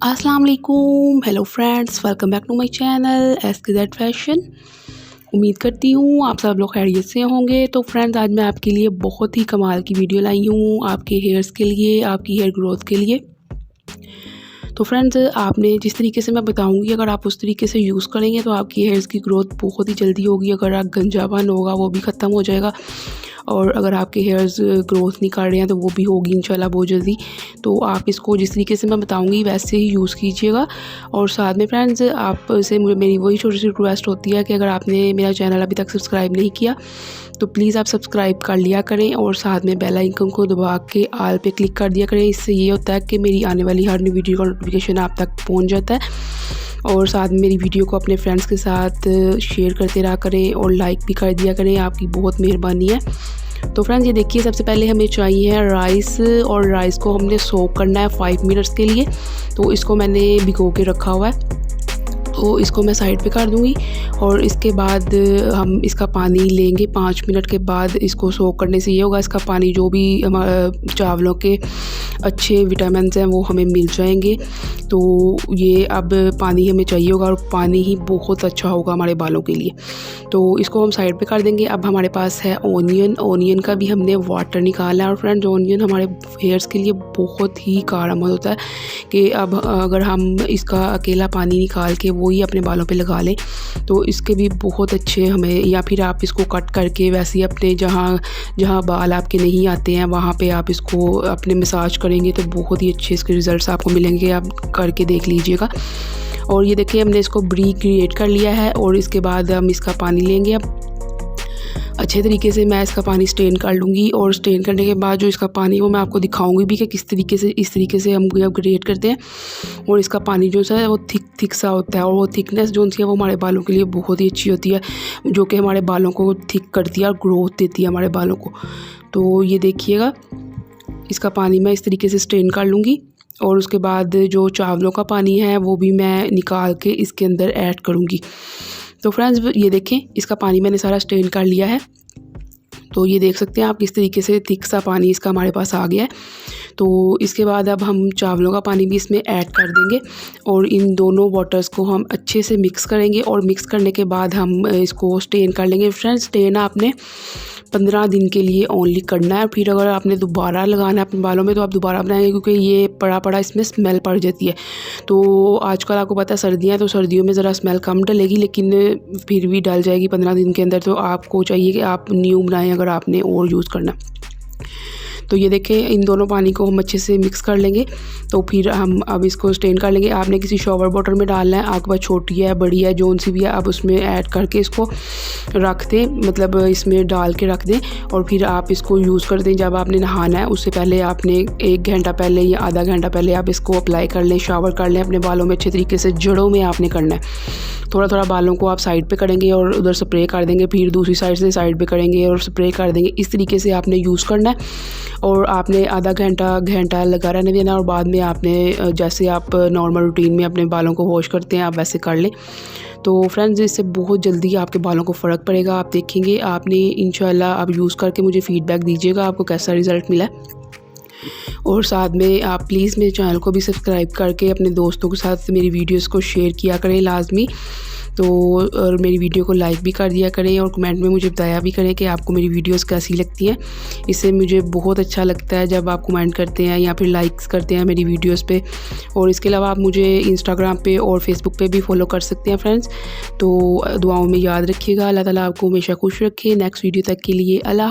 अस्सलाम वालेकुम, hello friends, welcome back to my channel SKZ fashion. उम्मीद करती हूँ आप सब लोग खैरियत से होंगे। तो फ्रेंड्स, आज मैं आपके लिए बहुत ही कमाल की वीडियो लाई हूँ, आपके हेयर्स के लिए, आपकी हेयर ग्रोथ के लिए। तो फ्रेंड्स, आपने जिस तरीके से मैं बताऊंगी, अगर आप उस तरीके से यूज़ करेंगे तो आपकी हेयर्स की ग्रोथ बहुत ही जल्दी होगी। अगर आप गंजापन होगा वो भी ख़त्म हो जाएगा, और अगर आपके हेयर्स ग्रोथ नहीं कर रहे हैं तो वो भी होगी इंशाल्लाह बहुत जल्दी। तो आप इसको जिस तरीके से मैं बताऊंगी वैसे ही यूज़ कीजिएगा। और साथ में फ्रेंड्स, आपसे मेरी वही छोटी सी रिक्वेस्ट होती है कि अगर आपने मेरा चैनल अभी तक सब्सक्राइब नहीं किया तो प्लीज़ आप सब्सक्राइब कर लिया करें, और साथ में बेल आइकन को दबा के ऑल पे क्लिक कर दिया करें। इससे ये होता है कि मेरी आने वाली हर नई वीडियो का नोटिफिकेशन आप तक पहुंच जाता है। और साथ में मेरी वीडियो को अपने फ्रेंड्स के साथ शेयर करते रहा करें और लाइक भी कर दिया करें, आपकी बहुत मेहरबानी है। तो फ्रेंड्स, ये देखिए, सबसे पहले हमें चाहिए राइस, और राइस को हमने सोक करना है 5 मिनट्स के लिए। तो इसको मैंने भिगो के रखा हुआ है, तो इसको मैं साइड पे कर दूंगी। और इसके बाद हम इसका पानी लेंगे 5 मिनट के बाद। इसको सोक करने से ये होगा, इसका पानी जो भी हमारे चावलों के अच्छे विटामिन हैं वो हमें मिल जाएंगे। तो ये अब पानी हमें चाहिए होगा, और पानी ही बहुत अच्छा होगा हमारे बालों के लिए। तो इसको हम साइड पे कर देंगे। अब हमारे पास है ओनियन का भी हमने वाटर निकाला है। और फ्रेंड्स, ओनियन हमारे हेयर्स के लिए बहुत ही कारआमद होता है कि अब अगर हम इसका अकेला पानी निकाल के वही अपने बालों पे लगा लें तो इसके भी बहुत अच्छे हमें, या फिर आप इसको कट करके वैसे ही अपने जहाँ बाल आपके नहीं आते हैं वहाँ पे आप इसको अपने मसाज करेंगे तो बहुत ही अच्छे इसके रिज़ल्ट्स आपको मिलेंगे। आप करके देख लीजिएगा। और ये देखिए, हमने इसको ब्री क्रिएट कर लिया है, और इसके बाद हम इसका पानी लेंगे। अब अच्छे तरीके से मैं इसका पानी स्टेन कर लूँगी, और स्टेन करने के बाद जो इसका पानी वो मैं आपको दिखाऊंगी भी कि किस तरीके से, इस तरीके से हम जब क्रिएट करते हैं। और इसका पानी जो है वो थिक सा होता है, और वो थिकनेस जो है वो हमारे बालों के लिए बहुत ही अच्छी होती है, जो कि हमारे बालों को थिक करती है और ग्रोथ देती है हमारे बालों को। तो ये देखिएगा, इसका पानी मैं इस तरीके से स्टेन कर लूँगी, और उसके बाद जो चावलों का पानी है वो भी मैं निकाल के इसके अंदर ऐड करूँगी। तो फ्रेंड्स, ये देखें, इसका पानी मैंने सारा स्टेन कर लिया है। तो ये देख सकते हैं आप किस तरीके से थिक सा पानी इसका हमारे पास आ गया है। तो इसके बाद अब हम चावलों का पानी भी इसमें ऐड कर देंगे, और इन दोनों वाटर्स को हम अच्छे से मिक्स करेंगे। और मिक्स करने के बाद हम इसको स्टेन कर लेंगे। फ्रेंड्स, स्टेन आपने 15 दिन के लिए ओनली करना है। फिर अगर आपने दोबारा लगाना है अपने बालों में तो आप दोबारा बनाएंगे, क्योंकि ये पड़ा इसमें स्मेल पड़ जाती है। तो आजकल आपको पता है सर्दियाँ हैं, तो सर्दियों में ज़रा स्मेल कम डलेगी, लेकिन फिर भी डल जाएगी 15 दिन के अंदर। तो आपको चाहिए कि आप न्यू बनाएं अगर आपने और यूज़ करना। तो ये देखें, इन दोनों पानी को हम अच्छे से मिक्स कर लेंगे। तो फिर हम अब इसको स्टेन कर लेंगे। आपने किसी शॉवर बॉटल में डालना है, आपके पास छोटी है बड़ी है जौन सी भी है, आप उसमें ऐड करके इसको रख दें, मतलब इसमें डाल के रख दें। और फिर आप इसको यूज़ कर दें। जब आपने नहाना है उससे पहले आपने 1 घंटा पहले या आधा घंटा पहले आप इसको अप्लाई कर लें, शावर कर लें अपने बालों में अच्छे तरीके से। जड़ों में आपने करना है, थोड़ा थोड़ा बालों को आप साइड पे करेंगे और उधर स्प्रे कर देंगे, फिर दूसरी साइड से साइड पे करेंगे और स्प्रे कर देंगे। इस तरीके से आपने यूज़ करना है, और आपने आधा घंटा लगा रहने देना। और बाद में आपने जैसे आप नॉर्मल रूटीन में अपने बालों को वॉश करते हैं आप वैसे कर लें। तो फ्रेंड्स, इससे बहुत जल्दी आपके बालों को फ़र्क पड़ेगा, आप देखेंगे। आपने इंशाल्लाह आप यूज़ करके मुझे फ़ीडबैक दीजिएगा आपको कैसा रिज़ल्ट मिला। और साथ में आप प्लीज़ मेरे चैनल को भी सब्सक्राइब करके अपने दोस्तों के साथ मेरी वीडियोस को शेयर किया करें लाजमी। तो और मेरी वीडियो को लाइक भी कर दिया करें, और कमेंट में मुझे बताया भी करें कि आपको मेरी वीडियोस कैसी लगती हैं। इससे मुझे बहुत अच्छा लगता है जब आप कमेंट करते हैं या फिर लाइक्स करते हैं मेरी वीडियोस पे। और इसके अलावा आप मुझे इंस्टाग्राम पे और फेसबुक पे भी फॉलो कर सकते हैं फ्रेंड्स। तो दुआओं में याद रखिएगा। अल्लाह ताला आपको हमेशा खुश रखे। नेक्स्ट वीडियो तक के लिए अल्लाह।